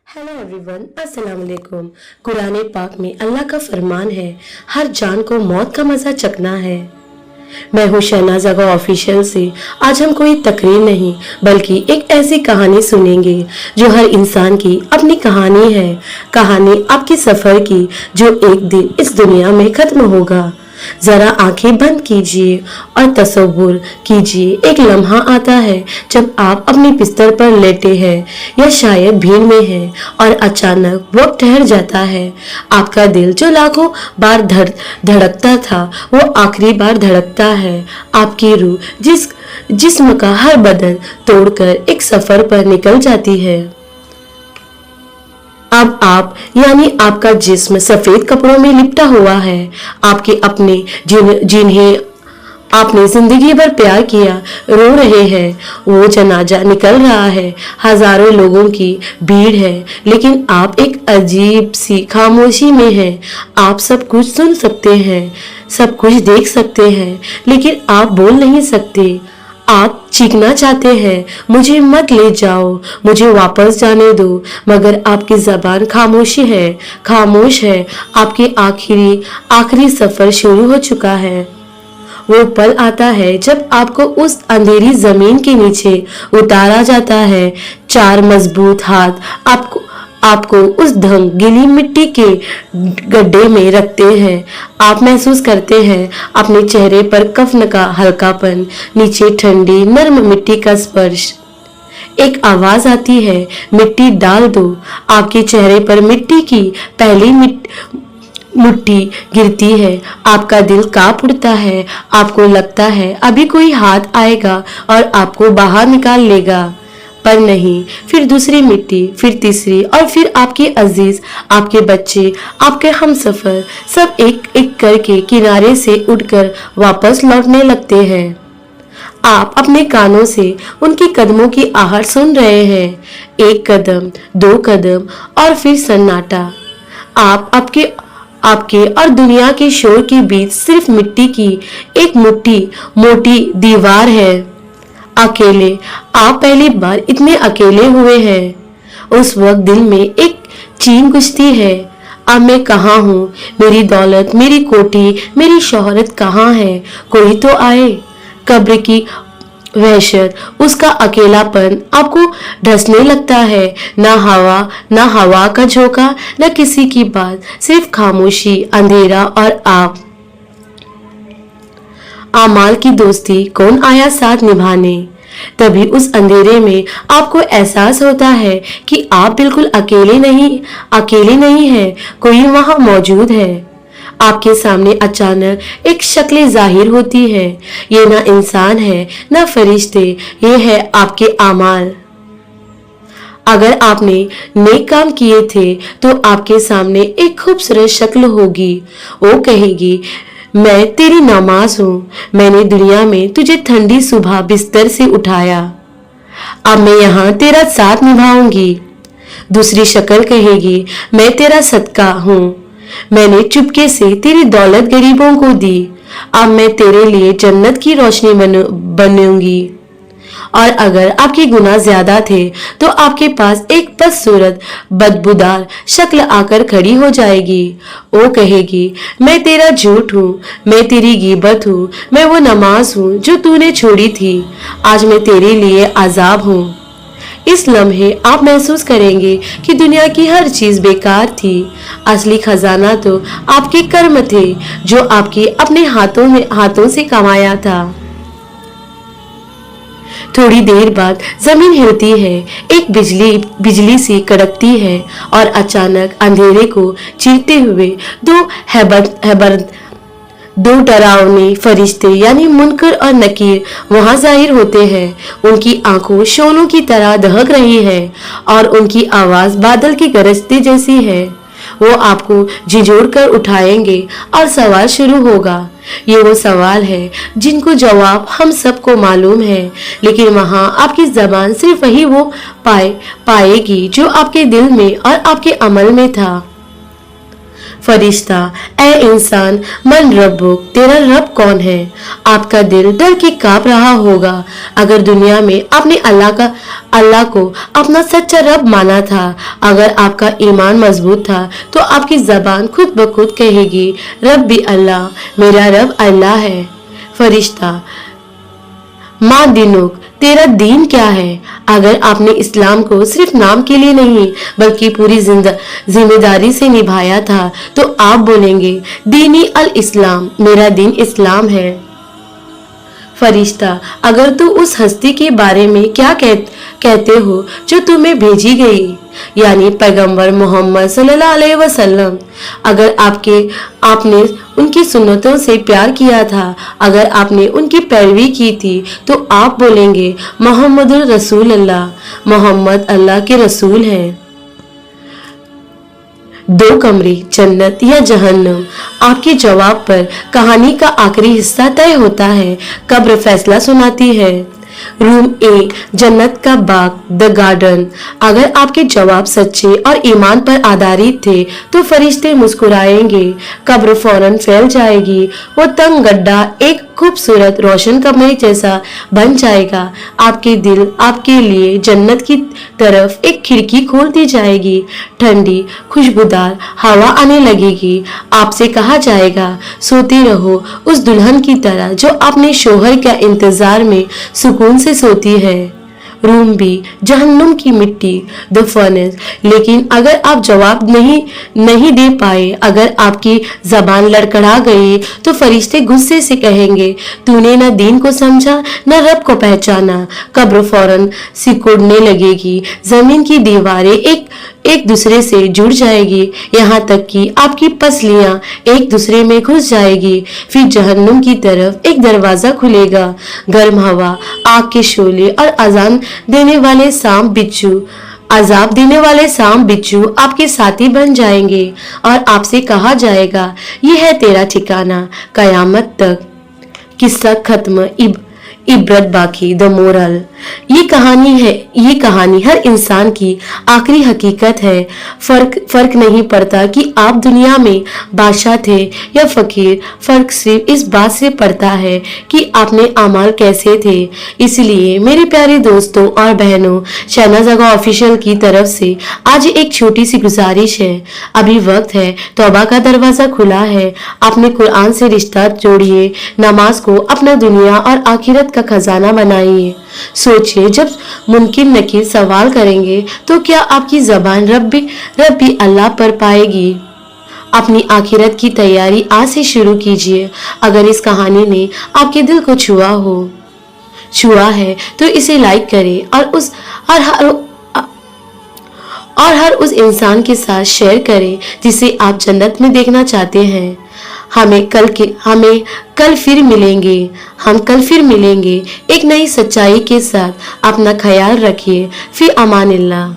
Hello everyone, अस्सलाम वालेकुम। कुरान पाक में अल्लाह का फरमान है, हर जान को मौत का मजा चखना है। मैं हूँ शहनाज आगा ऑफिशियल से। आज हम कोई तकरीर नहीं बल्कि एक ऐसी कहानी सुनेंगे जो हर इंसान की अपनी कहानी है। कहानी आपके सफर की जो एक दिन इस दुनिया में खत्म होगा। जरा आंखें बंद कीजिए और तसव्वुर कीजिए, एक लम्हा आता है जब आप अपने बिस्तर पर लेटे हैं या शायद भीड़ में हैं और अचानक वक्त ठहर जाता है। आपका दिल जो लाखों बार धड़कता था वो आखिरी बार धड़कता है। आपकी रूह जिस्म का हर बदन तोड़कर एक सफर पर निकल जाती है। अब आप यानी आपका जिस्म सफेद कपड़ों में लिपटा हुआ है। आपके अपने जिन्हें आपने जिंदगी भर प्यार किया रो रहे हैं। वो जनाजा निकल रहा है, हजारों लोगों की भीड़ है, लेकिन आप एक अजीब सी खामोशी में हैं। आप सब कुछ सुन सकते हैं, सब कुछ देख सकते हैं, लेकिन आप बोल नहीं सकते। आप चीखना चाहते हैं, मुझे मत ले जाओ, मुझे वापस जाने दो, मगर आपकी जबान खामोश है। आपके आखिरी सफर शुरू हो चुका है। वो पल आता है जब आपको उस अंधेरी जमीन के नीचे उतारा जाता है। चार मजबूत हाथ आपको उस गीली मिट्टी के गड्ढे में रखते हैं। आप महसूस करते हैं अपने चेहरे पर कफन का हल्कापन, नीचे ठंडी नरम मिट्टी का स्पर्श। एक आवाज आती है, मिट्टी डाल दो। आपके चेहरे पर मिट्टी की पहली मुट्ठी गिरती है। आपका दिल कांप उठता है। आपको लगता है अभी कोई हाथ आएगा और आपको बाहर निकाल लेगा, पर नहीं। फिर दूसरी मिट्टी, फिर तीसरी, और फिर आपके अजीज, आपके बच्चे, आपके हमसफर सब एक एक करके किनारे से उठकर वापस लौटने लगते हैं। आप अपने कानों से उनकी कदमों की आहट सुन रहे हैं। एक कदम, दो कदम, और फिर सन्नाटा। आप आपके और दुनिया के शोर के बीच सिर्फ मिट्टी की एक मोटी दीवार है। अकेले, आप पहली बार इतने अकेले हुए हैं। उस वक्त दिल में एक चीन गुजती है, अब मैं कहाँ हूँ? मेरी दौलत, मेरी कोठी, मेरी शोहरत कहाँ है? कोई तो आए। कब्र की वहशत, उसका अकेलापन आपको ढसने लगता है। ना हवा का झोंका, न किसी की बात, सिर्फ खामोशी, अंधेरा और आप। आमाल की दोस्ती, कौन आया साथ निभाने? तभी उस अंधेरे में आपको एहसास होता है कि आप बिल्कुल अकेले नहीं हैं, कोई वहां मौजूद है। आपके सामने अचानक एक शक्ल जाहिर होती है। ये ना इंसान है, ना फरिश्ते, ये है आपके आमाल। अगर आपने नेक काम किए थे तो आपके सामने एक खूबसूरत शक्ल होगी। वो कहेगी, मैं तेरी नमाज हूँ, मैंने दुनिया में तुझे ठंडी सुबह बिस्तर से उठाया, अब मैं यहाँ तेरा साथ निभाऊंगी। दूसरी शक्ल कहेगी, मैं तेरा सदका हूँ, मैंने चुपके से तेरी दौलत गरीबों को दी, अब मैं तेरे लिए जन्नत की रोशनी बनूंगी। और अगर आपके गुनाह ज्यादा थे तो आपके पास एक बदसूरत बदबूदार शक्ल आकर खड़ी हो जाएगी। वो कहेगी, मैं तेरा झूठ हूँ, मैं तेरी गीबत हूँ, मैं वो नमाज हूँ जो तूने छोड़ी थी, आज मैं तेरे लिए अजाब हूँ। इस लम्हे आप महसूस करेंगे कि दुनिया की हर चीज बेकार थी। असली खजाना तो आपके कर्म थे जो आपके अपने हाथों से कमाया था। थोड़ी देर बाद जमीन हिलती है, एक बिजली सी कड़कती है और अचानक अंधेरे को चीरते हुए दो डरावने फरिश्ते यानी मुनकर और नकीर वहां जाहिर होते हैं। उनकी आंखों शोलों की तरह दहक रही है और उनकी आवाज बादल की गरजते जैसी है। वो आपको झिझोड़ कर उठाएंगे और सवाल शुरू होगा। ये वो सवाल है जिनको जवाब हम सबको मालूम है, लेकिन वहां आपकी जबान सिर्फ वही वो पाएगी जो आपके दिल में और आपके अमल में था। फरिश्ता, ऐ इंसान, मन रब्बुक, तेरा रब कौन है? आपका दिल डर के कांप रहा होगा। अगर दुनिया में आपने अल्लाह को अपना सच्चा रब माना था, अगर आपका ईमान मजबूत था, तो आपकी जबान खुद ब खुद कहेगी, रब्बी अल्लाह, मेरा रब अल्लाह है। फरिश्ता, माँ दिनुक, तेरा दीन क्या है? अगर आपने इस्लाम को सिर्फ नाम के लिए नहीं बल्कि पूरी जिम्मेदारी से निभाया था, तो आप बोलेंगे, दीनी अल इस्लाम, मेरा दीन इस्लाम है। फरिश्ता, अगर तू उस हस्ती के बारे में क्या कहते हो जो तुम्हें भेजी गई, यानी पैगंबर मोहम्मद सल्लल्लाहु अलैहि वसल्लम, अगर आपने उनकी सुन्नतों से प्यार किया था, अगर आपने उनकी पैरवी की थी, तो आप बोलेंगे, मोहम्मद रसूल अल्लाह, मोहम्मद अल्लाह के रसूल हैं। दो कमरे, जन्नत या जहन्नम? आपके जवाब पर कहानी का आखिरी हिस्सा तय होता है। कब्र फैसला सुनाती है। रूम ए, जन्नत का बाग, द गार्डन। अगर आपके जवाब सच्चे और ईमान पर आधारित थे, तो फरिश्ते मुस्कुराएंगे, कब्र फौरन फैल जाएगी, वो तंग गड्ढा एक खूबसूरत रोशन कमरे जैसा बन जाएगा। आपके दिल आपके लिए जन्नत की तरफ एक खिड़की खोल दी जाएगी, ठंडी खुशबूदार हवा आने लगेगी। आपसे कहा जाएगा, सोते रहो उस दुल्हन की तरह जो अपने शोहर के इंतजार में सुकून से सोती है। रूम बी, जहन्नुम की मिट्टी, द फर्नेस। लेकिन अगर आप जवाब नहीं दे पाए, अगर आपकी जबान लड़खड़ा गई, तो फरिश्ते गुस्से से कहेंगे, तूने न दीन को समझा न रब को पहचाना। कब्र फौरन सिकुड़ने लगेगी, जमीन की दीवारें एक दूसरे से जुड़ जाएगी, यहाँ तक कि आपकी पसलियां एक दूसरे में घुस जाएगी। फिर जहन्नुम की तरफ एक दरवाजा खुलेगा, गर्म हवा, आग के शोले और अजाब देने वाले सांप बिच्छू आपके साथी बन जाएंगे और आपसे कहा जाएगा, यह है तेरा ठिकाना कयामत तक। किस्सा खत्म, इबरत बाकी, द मोरल। ये कहानी हर इंसान की आखिरी हकीकत है। फर्क नहीं पड़ता कि आप दुनिया में बादशाह थे या फकीर, फर्क सिर्फ इस बात से पड़ता है कि आपने अमाल कैसे थे। इसलिए मेरे प्यारे दोस्तों और बहनों, शहनाज आगा ऑफिशियल की तरफ से आज एक छोटी सी गुजारिश है। अभी वक्त है, तौबा का दरवाजा खुला है। अपने कुरान से रिश्ता जोड़िए, नमाज को अपना दुनिया और आखिरत का खजाना बनाइए। सोचिए, जब मुमकिन नकीर सवाल करेंगे, तो क्या आपकी जबान रब्बी अल्लाह पर पाएगी? अपनी आखिरत की तैयारी आज से शुरू कीजिए। अगर इस कहानी ने आपके दिल को छुआ है, तो इसे लाइक करें और हर उस इंसान के साथ शेयर करें जिसे आप जन्नत में देखना चाहते हैं। हम कल फिर मिलेंगे एक नई सच्चाई के साथ। अपना ख्याल रखिए। फी अमानिल्लाह।